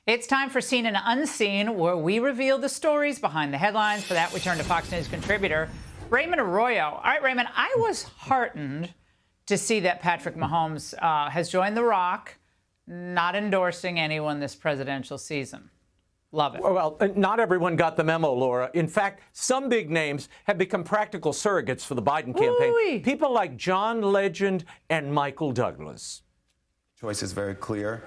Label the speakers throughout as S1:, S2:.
S1: It's time for Seen and Unseen, where we reveal the stories behind the headlines. For that, we turn to Fox News contributor Raymond Arroyo. All right, Raymond, I was heartened to see that Patrick Mahomes has joined The Rock, not endorsing anyone this presidential season. Love it.
S2: Well, not everyone got the memo, Laura. In fact, some big names have become practical surrogates for the Biden campaign.
S1: Ooh-wee.
S2: People like John Legend and Michael Douglas.
S3: Choice is very clear.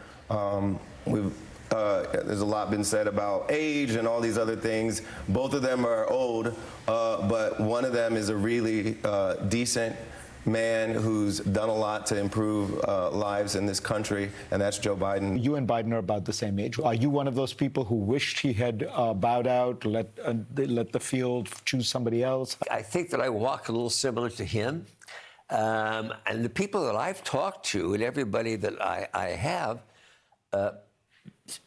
S3: There's a lot been said about age and all these other things. Both of them are old, but one of them is a really decent man who's done a lot to improve lives in this country, and that's Joe Biden.
S4: You and Biden are about the same age. Are you one of those people who wished he had bowed out, let the field choose somebody else?
S5: I think that I walk a little similar to him. And the people that I've talked to and everybody that I have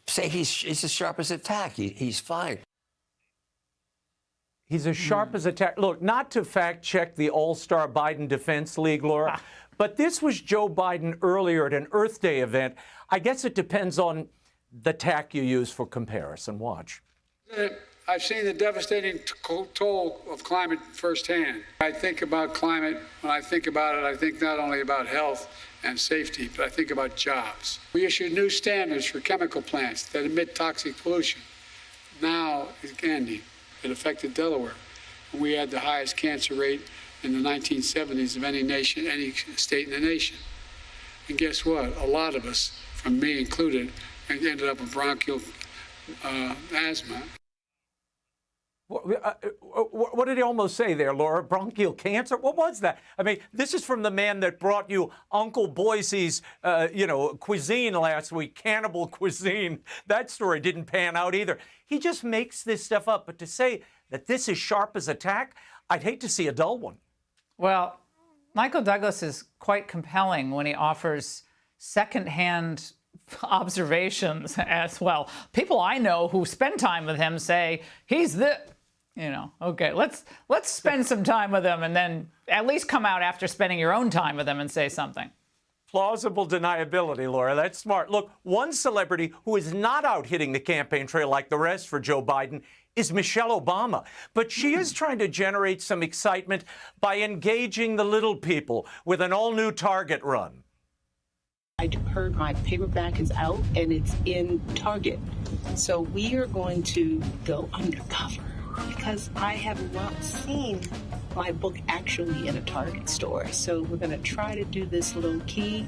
S5: say he's as sharp as a tack. He's fine.
S2: He's as sharp as a tack. Look, not to fact-check the All-Star Biden Defense League, Laura, but this was Joe Biden earlier at an Earth Day event. I guess it depends on the tack you use for comparison. Watch.
S6: I've seen the devastating toll of climate firsthand. I think about climate. When I think about it, I think not only about health and safety, but I think about jobs. We issued new standards for chemical plants that emit toxic pollution. Now it's ending. It affected Delaware. We had the highest cancer rate in the 1970s of any nation, any state in the nation. And guess what? A lot of us, from me included, ended up with bronchial asthma.
S2: What did he almost say there, Laura? Bronchial cancer? What was that? I mean, this is from the man that brought you Uncle Boise's, cuisine last week, cannibal cuisine. That story didn't pan out either. He just makes this stuff up. But to say that this is sharp as a tack, I'd hate to see a dull one.
S1: Well, Michael Douglas is quite compelling when he offers secondhand observations as well. People I know who spend time with him say he's the, okay, let's spend some time with him and then at least come out after spending your own time with him and say something.
S2: Plausible deniability, Laura. That's smart. Look, one celebrity who is not out hitting the campaign trail like the rest for Joe Biden is Michelle Obama. But she is trying to generate some excitement by engaging the little people with an all-new Target run.
S7: I heard my paperback is out and it's in Target. So we are going to go undercover because I have not seen my book actually in a Target store. So we're going to try to do this low key.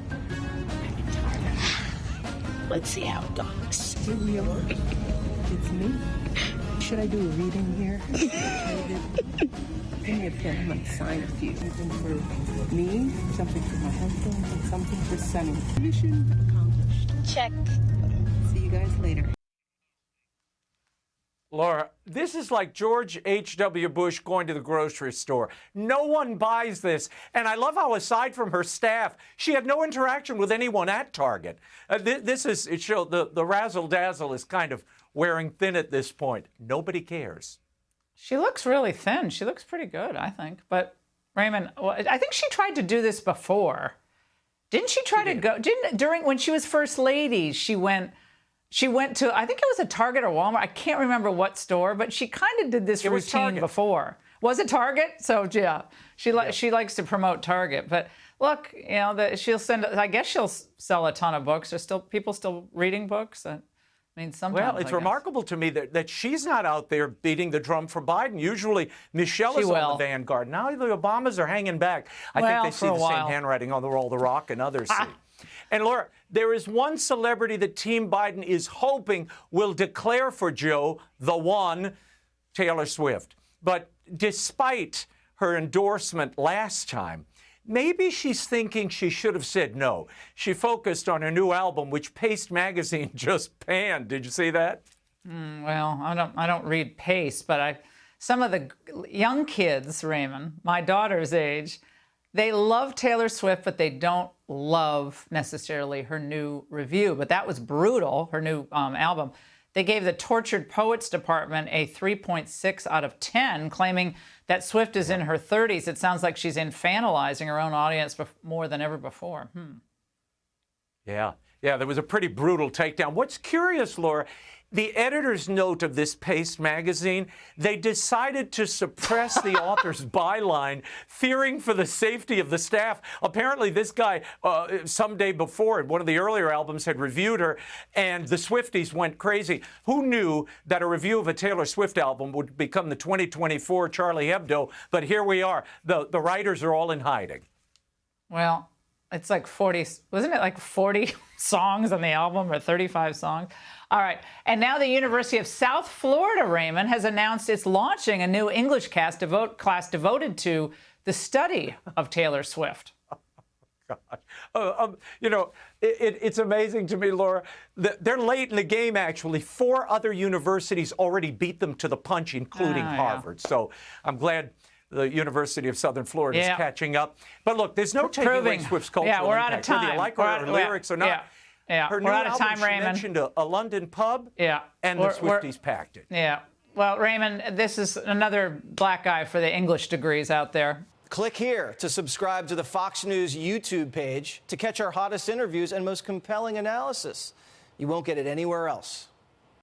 S7: Let's see how it goes.
S8: Here we are. It's me. Should I do a reading here? Give me a pen. I'm going to sign a few. Something for me, something for my husband, and something for Sonny. Mission accomplished.
S7: Check.
S8: See you guys later.
S2: Laura, this is like George H.W. Bush going to the grocery store. No one buys this. And I love how, aside from her staff, she had no interaction with anyone at Target. It showed the razzle-dazzle is kind of wearing thin at this point. Nobody cares.
S1: She looks really thin. She looks pretty good, I think. But Raymond, I think she tried to do this before. Didn't she try to go? During when she was first lady, she went to, I think it was a Target or Walmart. I can't remember what store, but she kind of did this routine before. Was it Target? So yeah, she likes to promote Target. But look, she'll send. I guess she'll sell a ton of books. There's still people still reading books. I mean, sometimes. Well,
S2: it's remarkable to me that she's not out there beating the drum for Biden. Usually, Michelle is on the vanguard. Now the Obamas are hanging back. I think they see the same handwriting on the wall the Rock and others see. And Laura, there is one celebrity that Team Biden is hoping will declare for Joe, the one, Taylor Swift. But despite her endorsement last time, maybe she's thinking she should have said no. She focused on her new album, which Paste magazine just panned. Did you see that?
S1: Well, I don't read Paste, but some of the young kids, Raymond, my daughter's age, they love Taylor Swift, but they don't love necessarily her new review. But that was brutal, her new album. They gave the Tortured Poets Department a 3.6 out of 10, claiming that Swift is in her 30s. It sounds like she's infantilizing her own audience more than ever before.
S2: Yeah. Yeah, there was a pretty brutal takedown. What's curious, Laura, the editor's note of this Paste magazine, they decided to suppress the author's byline, fearing for the safety of the staff. Apparently, this guy, someday before, one of the earlier albums, had reviewed her, and the Swifties went crazy. Who knew that a review of a Taylor Swift album would become the 2024 Charlie Hebdo? But here we are. The writers are all in hiding.
S1: Well, it's like 40, wasn't it like 40 songs on the album, or 35 songs? All right. And now the University of South Florida, Raymond, has announced it's launching a new English class devoted to the study of Taylor Swift.
S2: God. You know, it's amazing to me, Laura. They're late in the game, actually. 4 other universities already beat them to the punch, including Harvard. Yeah. So I'm glad the University of Southern Florida is catching up. But look, there's no taking away Swift's cultural impact.
S1: We're out of time.
S2: Whether you like her lyrics or not.
S1: Yeah,
S2: her
S1: we're out of time, Raymond.
S2: She mentioned a London pub, and the Swifties packed it.
S1: Yeah. Well, Raymond, this is another black eye for the English degrees out there.
S9: Click here to subscribe to the Fox News YouTube page to catch our hottest interviews and most compelling analysis. You won't get it anywhere else.